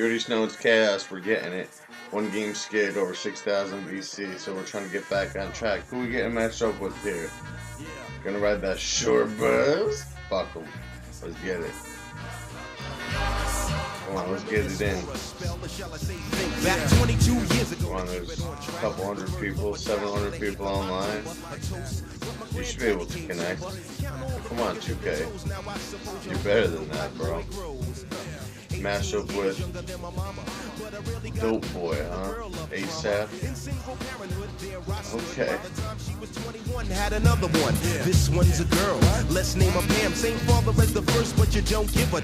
You already know it's chaos. We're getting it. One game skid over 6,000 BC, so we're trying to get back on track. Who we getting matched up with here? Gonna ride that short bus? Fuck 'em. Let's get it. Come on, let's get it in. Come on, there's a couple hundred people, 700 people online. You should be able to connect. Come on, 2K. You're better than that, bro. Mash up with Dope Boy, huh? ASAP. Okay. Had another one. This one's a girl. Let's name her Pam. Same father as the first, but you don't give a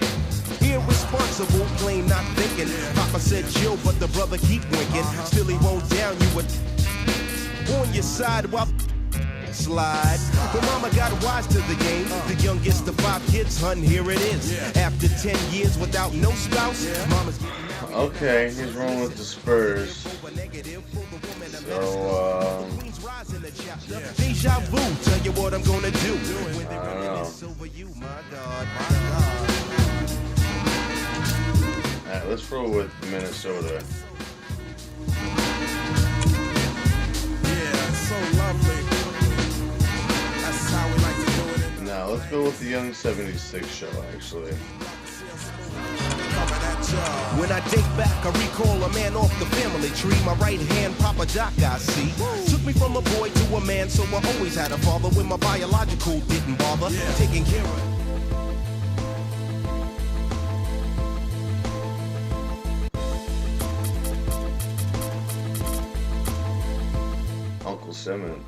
irresponsible, plain not thinking. Papa said chill, but the brother keep winking. Still he won't down you on your side while slide. But mama got wise to the game. The youngest of 5 kids, hun, here it is. After 10 years without no spouse, mama's okay, he's rolling with the Spurs. So, deja vu, tell you what I'm gonna do. I don't know. Alright, let's roll with Minnesota. Yeah, so lovely. That's how we like to do it. Now, let's go with the Young 76 show, actually. When I date back, I recall a man off the family tree. My right hand, Papa Doc, I see. Took me from a boy to a man, so I always had a father. When my biological didn't bother taking care of. Uncle Simon.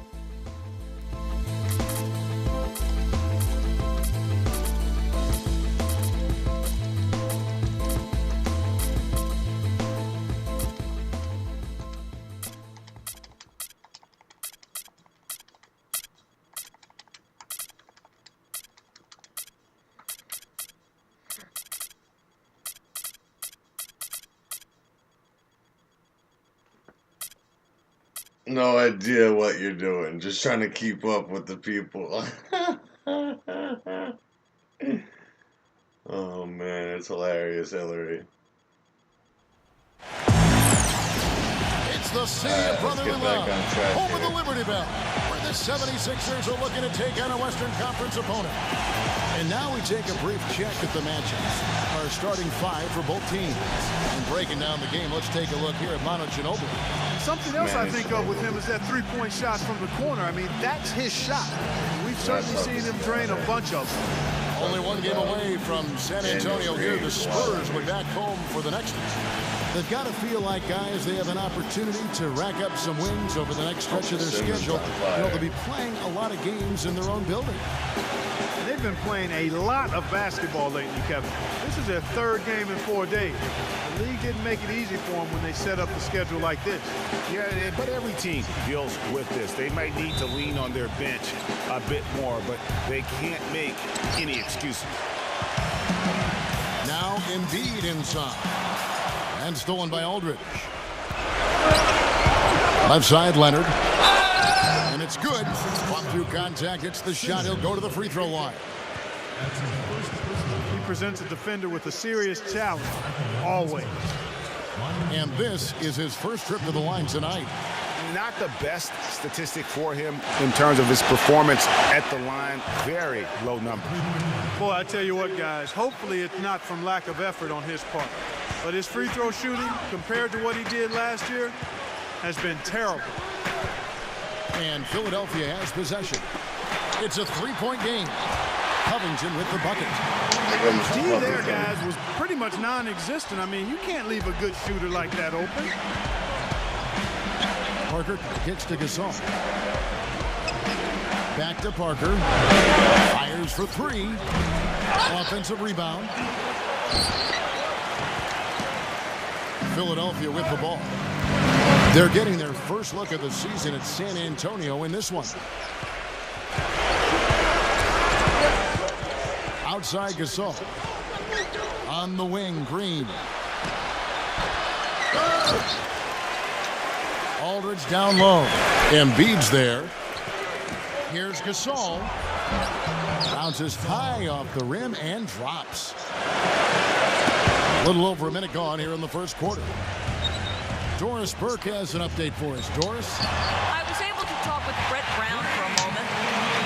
No idea what you're doing. Just trying to keep up with the people. Oh man, it's hilarious, Hillary. It's the city of brotherly love over the Liberty Bell, where the 76ers are looking to take on a Western Conference opponent. And now we take a brief check at the matchups. Our starting 5 for both teams. And breaking down the game, let's take a look here at Manu Ginobili. Something else I think of with him is that three-point shot from the corner. I mean, that's his shot. We've certainly seen him drain a bunch of them. Only one game away from San Antonio here. The Spurs will be back home for the next one. They've got to feel like, guys, they have an opportunity to rack up some wins over the next stretch of their schedule. You know, they'll be playing a lot of games in their own building. They've been playing a lot of basketball lately, Kevin. This is their 3rd game in 4 days. The league didn't make it easy for them when they set up the schedule like this. Yeah, but every team deals with this. They might need to lean on their bench a bit more, but they can't make any excuses. Now Embiid inside. And stolen by Aldridge. Left side, Leonard. And it's good. Fought through contact. It's the shot. He'll go to the free throw line. He presents a defender with a serious challenge, always. And this is his first trip to the line tonight. Not the best statistic for him in terms of his performance at the line. Very low number. Boy, I tell you what, guys, hopefully it's not from lack of effort on his part. But his free throw shooting, compared to what he did last year, has been terrible. And Philadelphia has possession. It's a 3-point game. Covington with the bucket. The D there, guys, was pretty much non-existent. I mean, you can't leave a good shooter like that open. Parker kicks to Gasol. Back to Parker. Fires for 3. Offensive rebound. Philadelphia with the ball. They're getting their first look of the season at San Antonio in this one. Outside Gasol. On the wing, Green. Aldridge down low. Embiid's there. Here's Gasol. Bounces high off the rim and drops. A little over a minute gone here in the first quarter. Doris Burke has an update for us. Doris? I was able to talk with Brett Brown for a moment.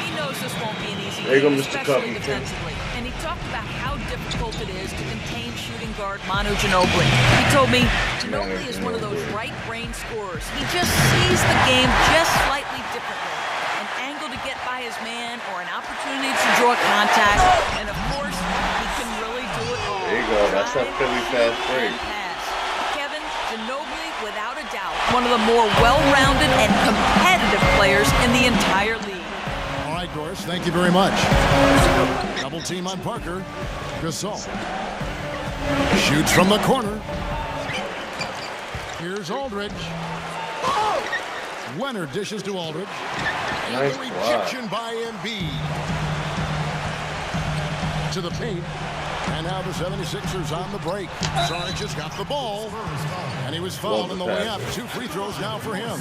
He knows this won't be an easy There you go, game, Mr. especially Covington. defensively. And he talked about how difficult it is to contain shooting guard Manu Ginobili. He told me Ginobili is one of those right-brain scorers. He just sees the game just slightly differently. An angle to get by his man or an opportunity to draw contact. And of course, he can really do it all. There you go. That's that Philly fast break. Kevin, Ginobili, without a doubt, one of the more well-rounded and competitive players in the entire league. All right, Doris, thank you very much. Double team on Parker. Gasol shoots from the corner. Here's Aldridge. Leonard dishes to Aldridge. Nice and the block. rejection by Embiid. To the paint. And now the 76ers on the break. Sarge has got the ball. And he was fouled on the way up. 2 free throws now for him.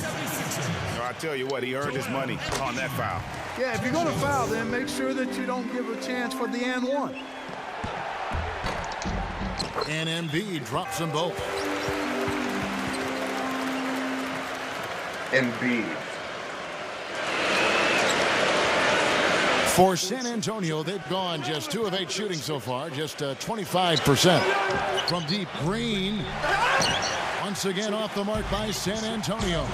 No, I tell you what, he earned his money on that foul. Yeah, if you're going to foul, then make sure that you don't give a chance for the and one. And Embiid drops them both. Embiid. For San Antonio, they've gone just 2 of 8 shooting so far, just 25%. From deep, Green. Once again off the mark by San Antonio.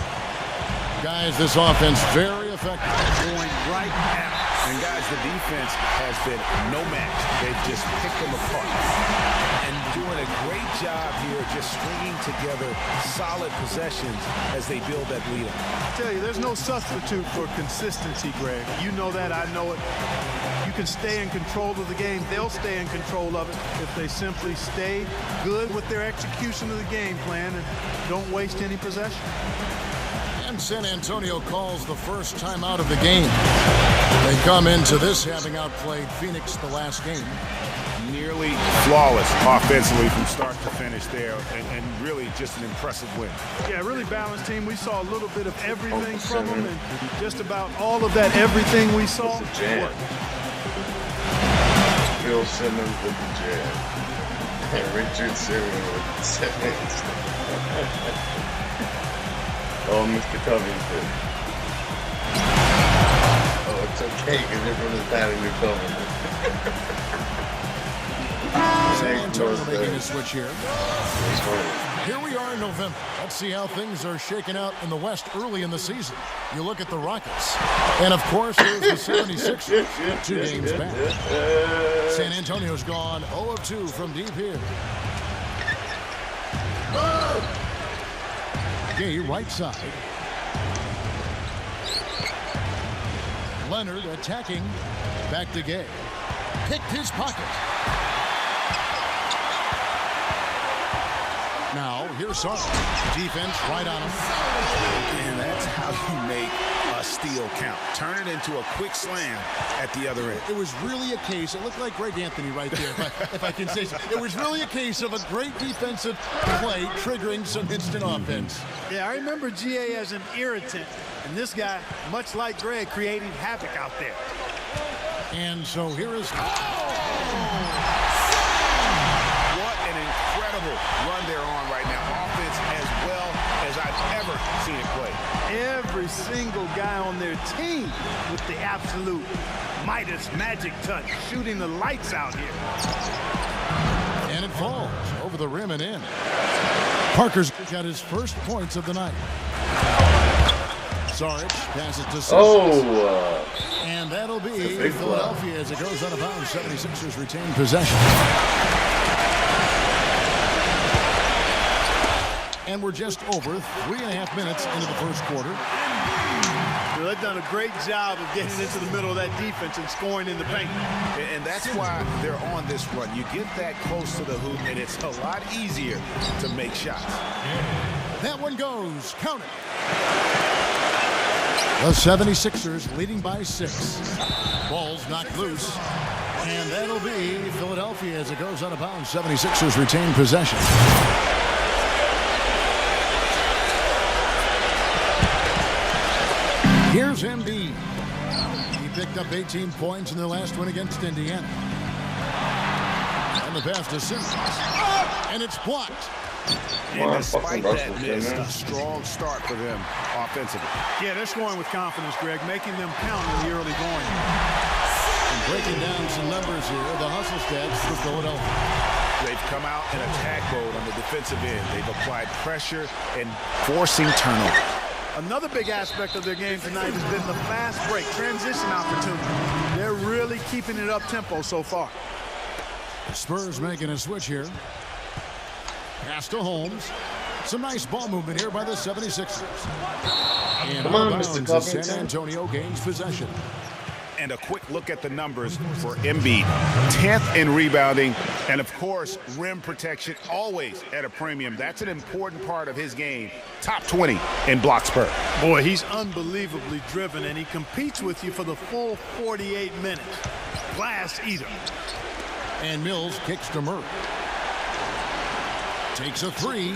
Guys, this offense very effective. Going right at him. And guys, the defense has been no match. They've just picked them apart. And doing a great job here just stringing together solid possessions as they build that lead up. I tell you, there's no substitute for consistency, Greg. You know that, I know it. You can stay in control of the game. They'll stay in control of it if they simply stay good with their execution of the game plan and don't waste any possession. And San Antonio calls the first time out of the game. They come into this having outplayed Phoenix the last game. Nearly flawless offensively from start to finish there, and really just an impressive win. Yeah, really balanced team. We saw a little bit of everything from them, and just about all of that everything we saw. It's a jam. Bill Simmons with the jam. And Richard Simmons with the seconds. Oh, Mr. Covington. Oh, it's okay because everyone's batting New Covington. San Antonio making a switch here. Here we are in November. Let's see how things are shaking out in the West early in the season. You look at the Rockets. And, of course, there's the 76ers. 2 games back. San Antonio's gone 0 of 2 from deep here. Gay right side. Leonard attacking. Back to Gay. Picked his pocket. Now, here's Sarge. Defense right on him. And that's how you make a steal count. Turn it into a quick slam at the other end. It was really a case, it looked like Greg Anthony right there, if I can say so. It was really a case of a great defensive play triggering some instant offense. Yeah, I remember GA as an irritant, and this guy, much like Greg, creating havoc out there. And so here is... What an incredible run they're on right now. Offense as well as I've ever seen it play. Every single guy on their team with the absolute Midas magic touch, shooting the lights out here. And it falls over the rim and in. Parker's got his first points of the night. Sarge passes to Simmons. Oh! And that'll be big Philadelphia as it goes out of bounds. 76ers retain possession. And we're just over 3.5 minutes into the first quarter. Well, they've done a great job of getting into the middle of that defense and scoring in the paint. And that's why they're on this run. You get that close to the hoop, and it's a lot easier to make shots. That one goes. Count it. The 76ers leading by 6. Ball's knocked loose. And that'll be Philadelphia as it goes out of bounds. 76ers retain possession. Here's Embiid. He picked up 18 points in their last win against Indiana. And the pass to Simmons. And it's blocked. And despite that miss, a strong start for them offensively. Yeah, they're scoring with confidence, Greg, making them count in the early going. And breaking down some numbers here, the hustle stats for Philadelphia. They've come out in attack mode on the defensive end. They've applied pressure and forcing turnovers. Another big aspect of their game tonight has been the fast break, transition opportunity. They're really keeping it up-tempo so far. The Spurs making a switch here. Pass to Holmes. Some nice ball movement here by the 76ers. And Come on, Mr. Covington. San Antonio gains possession. And a quick look at the numbers for Embiid. 10th in rebounding, and of course, rim protection always at a premium. That's an important part of his game. Top 20 in blocks per. Boy, he's unbelievably driven, and he competes with you for the full 48 minutes. Glass eater. And Mills kicks to Murray. Takes a three.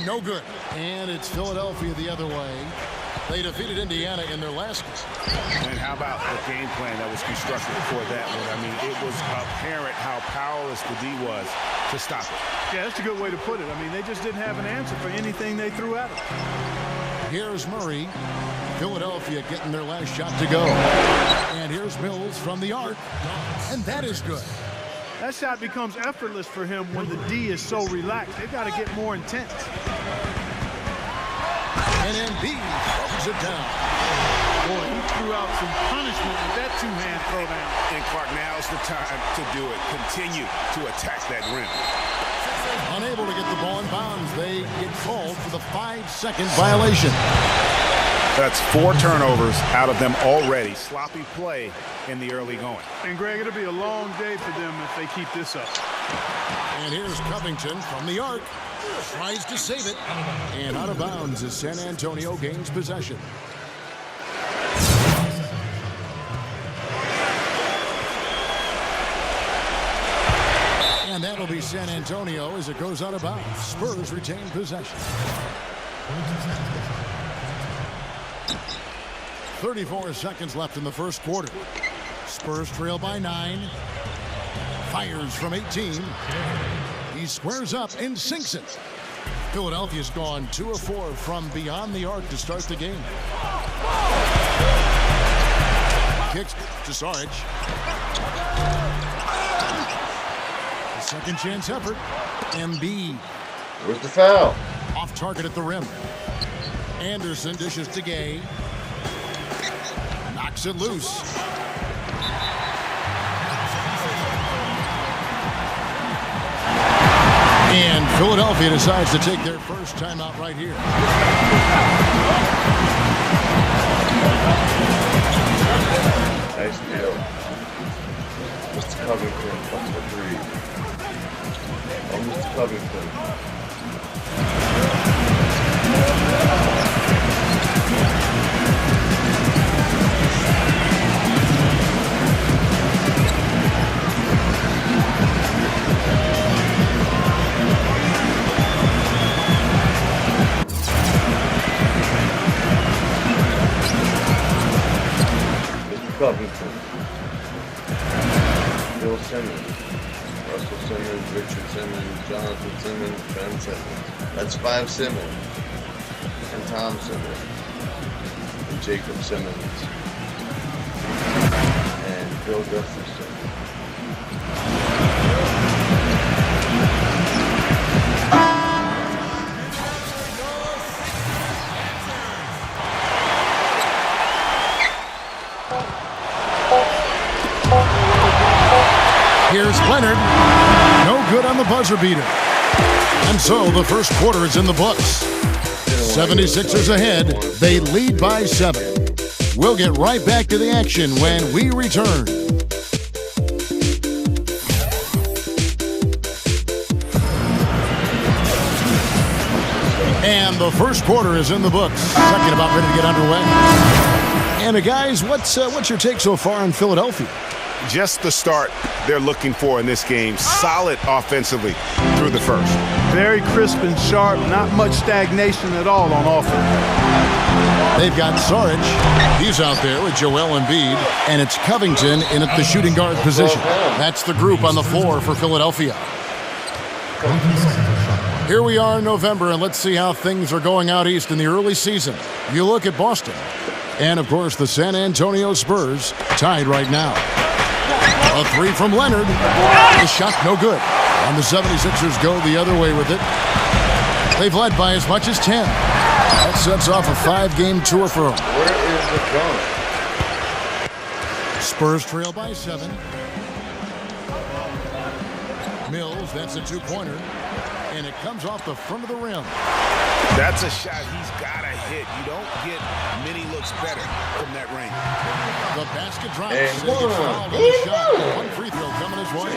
No good. And it's Philadelphia the other way. They defeated Indiana in their last game. And how about the game plan that was constructed for that one? I mean, it was apparent how powerless the D was to stop it. Yeah, that's a good way to put it. I mean, they just didn't have an answer for anything they threw at them. Here's Murray. Philadelphia getting their last shot to go. And here's Mills from the arc. And that is good. That shot becomes effortless for him when the D is so relaxed. They've got to get more intense. And Embiid throws it down. Boy, he threw out some punishment with that two-hand throwdown. And Clark, now's the time to do it. Continue to attack that rim. Unable to get the ball in bounds. They get called for the 5-second violation. That's 4 turnovers out of them already. Sloppy play in the early going. And Greg, it'll be a long day for them if they keep this up. And here's Covington from the arc. Tries to save it. And out of bounds as San Antonio gains possession. And that'll be San Antonio as it goes out of bounds. Spurs retain possession. 34 seconds left in the first quarter. Spurs trail by 9. Fires from 18. He squares up and sinks it. Philadelphia's gone 2 of 4 from beyond the arc to start the game. Kicks to Sarge. A second chance effort. Embiid. Where's the foul? Off target at the rim. Anderson dishes to Gay. Knocks it loose. And Philadelphia decides to take their first timeout right here. Nice deal. Mr. Covington, plus the 3. Oh, Mr. Covington. Covington, Bill Simmons, Russell Simmons, Richard Simmons, Jonathan Simmons, Ben Simmons. That's 5 Simmons. And Tom Simmons. And Jacob Simmons. And Bill Gustafson. Here's Leonard. No good on the buzzer beater. And so the first quarter is in the books. 76ers ahead. They lead by 7. We'll get right back to the action when we return. And the first quarter is in the books. Second about ready to get underway. And guys, what's your take so far on Philadelphia? Just the start they're looking for in this game. Solid offensively through the first. Very crisp and sharp. Not much stagnation at all on offense. They've got Sarge. He's out there with Joel Embiid. And it's Covington in at the shooting guard position. That's the group on the floor for Philadelphia. Here we are in November, and let's see how things are going out east in the early season. You look at Boston, and of course the San Antonio Spurs tied right now. A three from Leonard. The shot no good. And the 76ers go the other way with it. They've led by as much as 10. That sets off a 5-game tour for them. Where is it going? Spurs trail by 7. Mills, that's a two-pointer. And it comes off the front of the rim. That's a shot he's got to hit. You don't get many looks better from that range. The basket drops. And And he gets fouled on the shot. One free throw coming his way.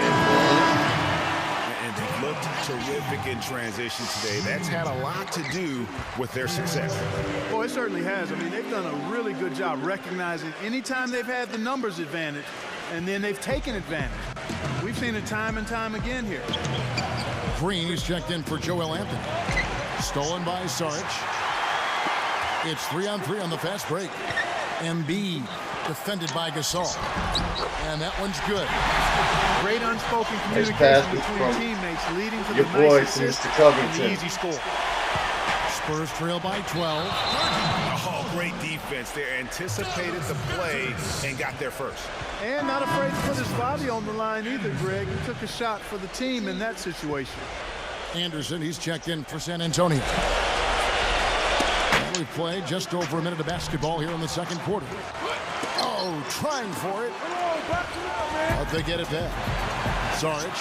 And they looked terrific in transition today. That's had a lot to do with their success. Well, it certainly has. I mean, they've done a really good job recognizing anytime they've had the numbers advantage, and then they've taken advantage. We've seen it time and time again here. Green is checked in for Joel Anthony. Stolen by Saric. It's 3-on-3 on the fast break. Embiid defended by Gasol. And that one's good. Great unspoken Nice communication passes between from teammates leading to your the boy, nice assist Mr. and Covington. the easy score. Spurs trail by 12. Oh, great defense there. Anticipated the play and got there first. And not afraid to put his body on the line either, Greg. He took a shot for the team in that situation. Anderson, he's checked in for San Antonio. Well, we played just over a minute of basketball here in the second quarter. Oh, trying for it. But they get it back. Saric.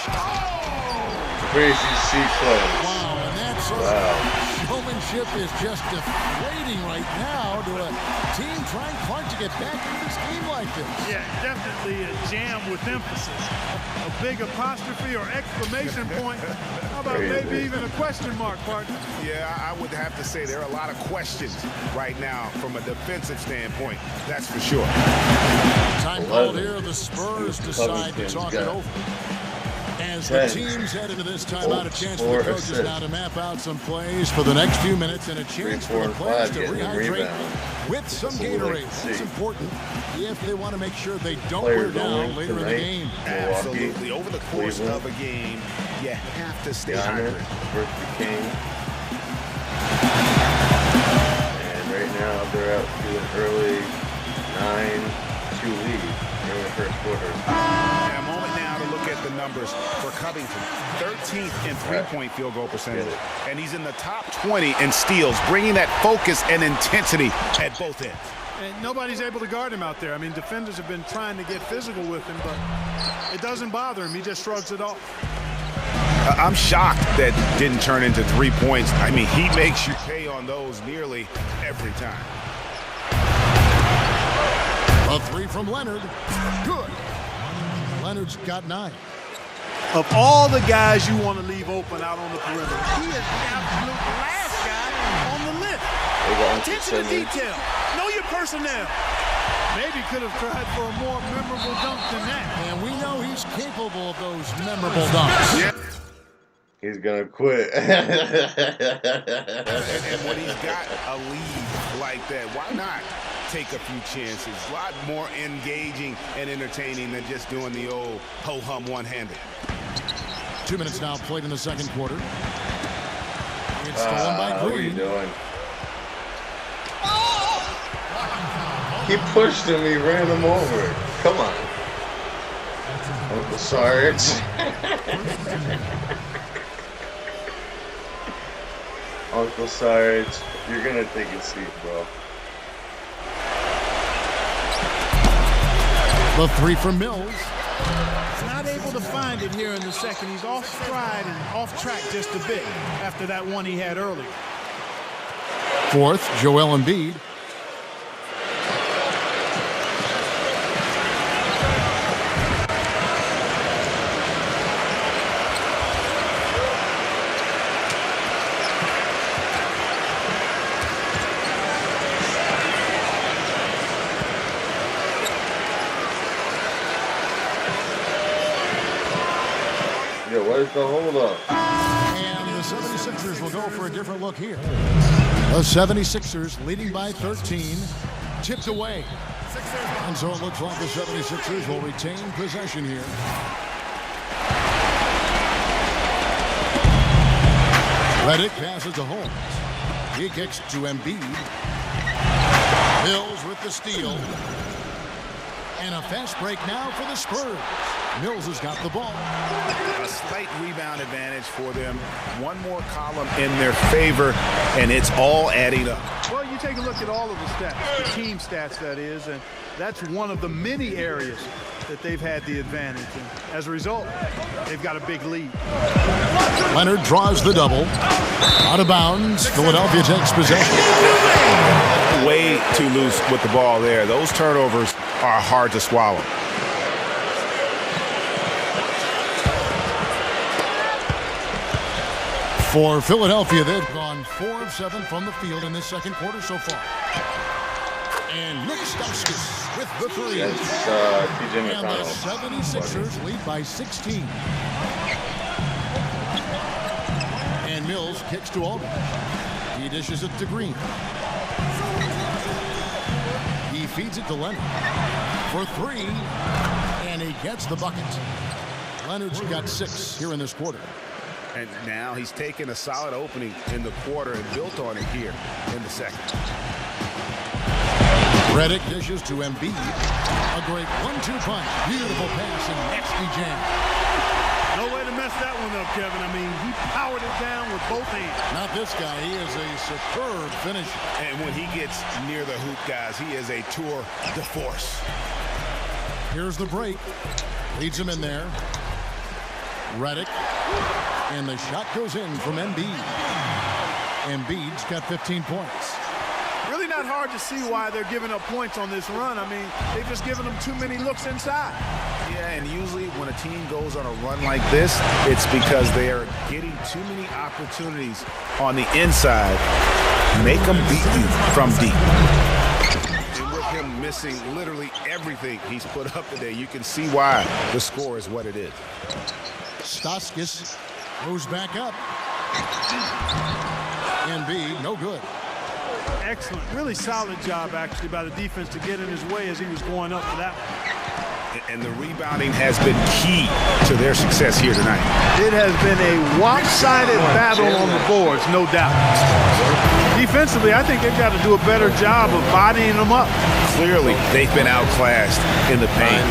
Crazy C play. Wow, and that sort of showmanship is just deflating right now to a team trying hard to get back into this game like this. Yeah, definitely a jam with emphasis. A big apostrophe or exclamation point. How about maybe even a question mark, partner? Yeah, I would have to say there are a lot of questions right now from a defensive standpoint. That's for sure. Time called here. The Spurs decide to talk it over. As the teams head into this timeout, a chance for the coaches now to map out some plays for the next few minutes and a chance for the players to rehydrate with some Gatorade. It's important if they want to make sure they don't wear down later in the game. Absolutely. Over the course of a game, you have to stay hydrated. Versus the King. And right now they're out to an early 9-2 lead in the first quarter. And a moment now to look at the numbers for Covington. 13th in three-point field goal percentage. And he's in the top 20 in steals, bringing that focus and intensity at both ends. And nobody's able to guard him out there. I mean, defenders have been trying to get physical with him, but it doesn't bother him. He just shrugs it off. I'm shocked that didn't turn into 3 points. I mean, he makes you pay on those nearly every time. A three from Leonard. Good. Leonard's got 9. Of all the guys you want to leave open out on the perimeter, he is the absolute last guy on the list. Attention to detail. Know your personnel. Maybe could have tried for a more memorable dunk than that. And we know he's capable of those memorable dunks. Yeah. He's gonna quit. And when he's got a lead like that, why not take a few chances? A lot more engaging and entertaining than just doing the old ho-hum one-handed. 2 minutes now played in the second quarter. It's stolen by What are you Green. doing? He pushed him, he ran him over. Come on. Uncle Sarge. Uncle Sarge, you're gonna take a seat, bro. The three from Mills. He's not able to find it here in the second. He's off stride and off track just a bit after that one he had earlier. Fourth, Joel Embiid. Yeah, what is the holdup? And the 76ers will go for a different look here. The 76ers leading by 13. Tipped away. And so it looks like the 76ers will retain possession here. Redick passes to Holmes. He kicks to Embiid. Mills with the steal. And a fast break now for the Spurs. Mills has got the ball. A slight rebound advantage for them. One more column in their favor, and it's all adding up. Well, you take a look at all of the stats, the team stats, that is, and that's one of the many areas that they've had the advantage. And as a result, they've got a big lead. Leonard draws the double. Out of bounds. Philadelphia takes possession. Way too loose with the ball there. Those turnovers are hard to swallow. For Philadelphia, they've gone 4 of 7 from the field in this second quarter so far. And Nick Stauskas with the three. That's TJ And the McConnell. 76ers lead by 16. And Mills kicks to Aldridge. He dishes it to Green. He feeds it to Leonard for 3. And he gets the bucket. Leonard's got 6 here in this quarter. And now he's taken a solid opening in the quarter and built on it here in the second. Redick dishes to Embiid. A great 1-2 punch. Beautiful pass and nasty jam. No way to mess that one up, Kevin. I mean, he powered it down with both hands. Not this guy. He is a superb finisher. And when he gets near the hoop, guys, he is a tour de force. Here's the break. Leads him in there. Redick. And the shot goes in from Embiid. Embiid's got 15 points. Really not hard to see why they're giving up points on this run. I mean, they've just given them too many looks inside. Yeah, and usually when a team goes on a run like this, it's because they are getting too many opportunities on the inside. Make them beat you from deep. And with him missing literally everything he's put up today, you can see why the score is what it is. Stauskas goes back up. Embiid, no good. Excellent. Really solid job, actually, by the defense to get in his way as he was going up for that one. And the rebounding has been key to their success here tonight. It has been a lopsided battle on the boards, no doubt. Defensively, I think they've got to do a better job of bodying them up. Clearly, they've been outclassed in the paint,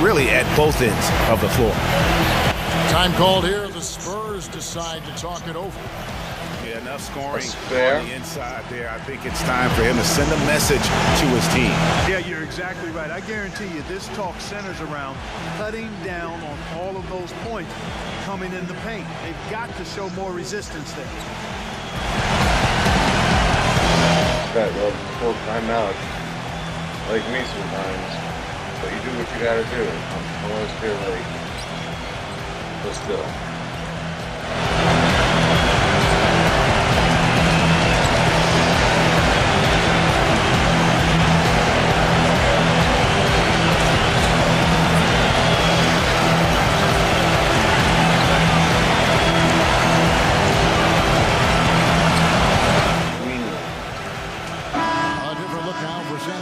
really at both ends of the floor. Time called here. The Spurs decide to talk it over. Yeah, enough scoring fair. on the inside there. I think it's time for him to send a message to his team. Yeah, you're exactly right. I guarantee you this talk centers around cutting down on all of those points coming in the paint. They've got to show more resistance there. That love full timeout. Like me sometimes. But you do what you gotta do. I always feel like, but still.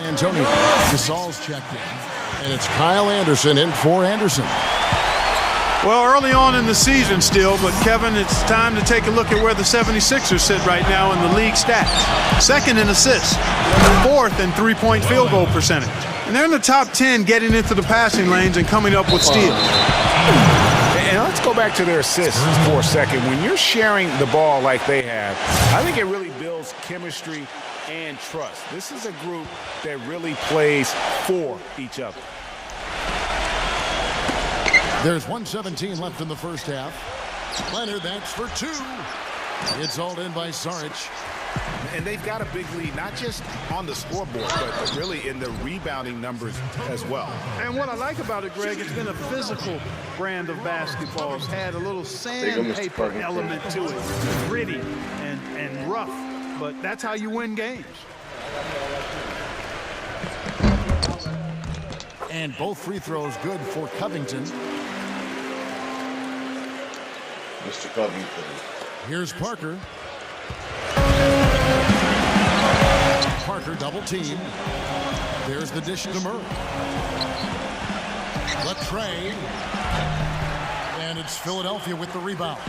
Antonio. Gasol's checked in. And it's Kyle Anderson in for Anderson. Well, early on in the season still, but Kevin, it's time to take a look at where the 76ers sit right now in the league stats. Second in assists, fourth in three-point field goal percentage. And they're in the top 10 getting into the passing lanes and coming up with steals. And let's go back to their assists for a second. When you're sharing the ball like they have, I think it really builds chemistry and trust. This is a group that really plays for each other. There's 1:17 left in the first half. Leonard, that's for 2. It's hauled in by Saric. And they've got a big lead, not just on the scoreboard, but really in the rebounding numbers as well. And what I like about it, Greg, it's been a physical brand of basketball. It's had a little sandpaper element to it. Gritty and rough, but that's how you win games. And both free throws good for Covington. Mr. Covington. Here's Parker. Parker double team. There's the dish to Murray. The trade. And it's Philadelphia with the rebound.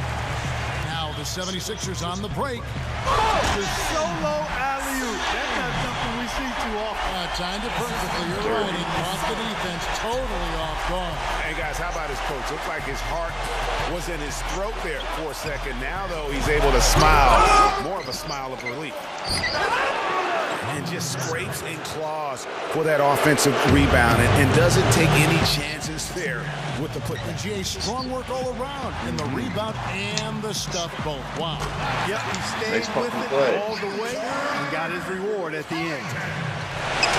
Now The 76ers on the break. The solo alley-oop. That's not something we see too often. Timed it perfectly. You're right. He caught the defense totally off guard. Hey, guys, how about his coach? Looked like his heart was in his throat there for a second. Now, though, he's able to smile. More of a smile of relief. And just scrapes and claws for that offensive rebound and doesn't take any chances there with the putback. Jay, strong work all around in the rebound and the stuff both. Wow. Yep, he stayed with it all the way and got his reward at the end.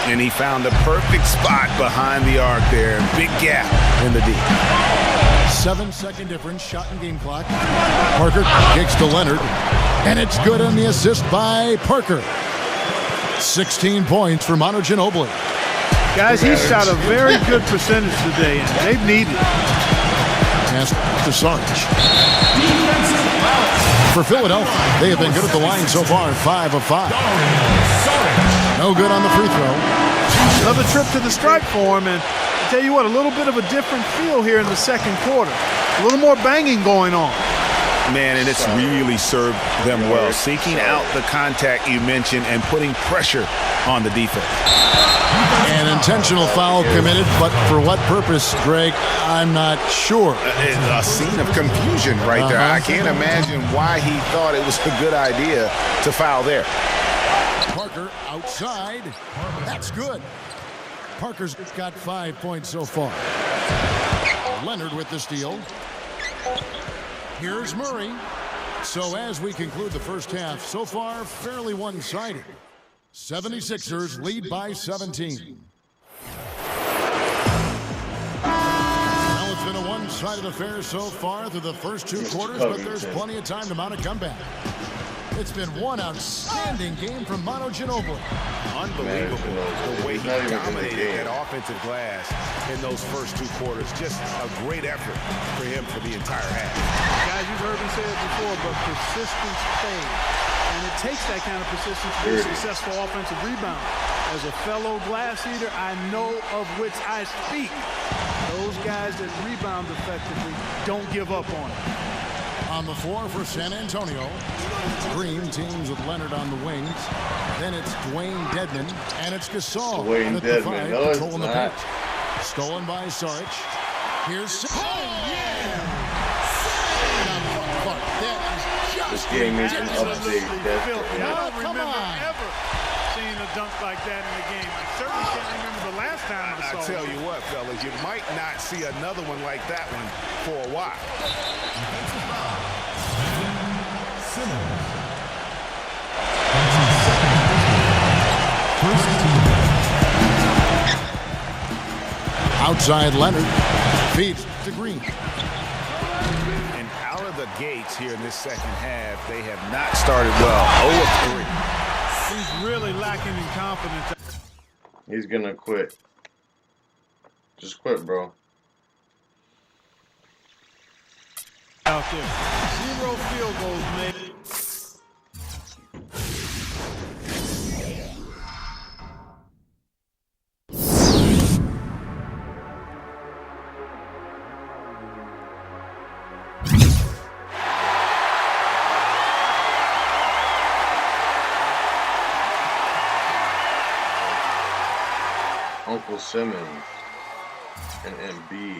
And he found the perfect spot behind the arc there. Big gap in the D. 7-second difference, shot and game clock. Parker kicks to Leonard, and it's good on the assist by Parker. 16 points for Manu Ginobili. Guys, he shot a very good percentage today, and they've needed it. Pass to Sarge. For Philadelphia, they have been good at the line so far, 5 of 5. No good on the free throw. Another trip to the stripe for him, and I tell you what, a little bit of a different feel here in the second quarter. A little more banging going on. Man, and it's really served them well. Seeking out the contact you mentioned and putting pressure on the defense. An intentional foul committed, but for what purpose, Greg, I'm not sure. A scene of confusion right there. I can't imagine why he thought it was a good idea to foul there. Parker outside. That's good. Parker's got 5 points so far. Leonard with the steal. Here's Murray. So as we conclude the first half, so far fairly one-sided. 76ers lead by 17. Now it's been a one-sided affair so far through the first 2 quarters, but there's plenty of time to mount a comeback. It's been one outstanding game from Manu Ginobili. Unbelievable the way he dominated that offensive glass in those first 2 quarters. Just a great effort for him for the entire half. Guys, you've heard me say it before, but persistence pays. And it takes that kind of persistence to be a successful offensive rebound. As a fellow glass eater, I know of which I speak. Those guys that rebound effectively don't give up on it. On the floor for San Antonio, Green teams with Leonard on the wings. Then it's Dwayne Dedman, and it's Gasol at the 5, controlling the pitch. Stolen by Saric. Here's... This game needs an update. I don't remember ever seeing a dunk like that in the game. I certainly can't remember the last time I saw it. I tell you what, fellas, you might not see another one like that one for a while. Outside Leonard. Feeds to Green. And out of the gates here in this second half, they have not started well. 0 of 3. He's really lacking in confidence. He's gonna quit. Just quit, bro. Out there. 0 field goals made. Uncle Simmons and Embiid.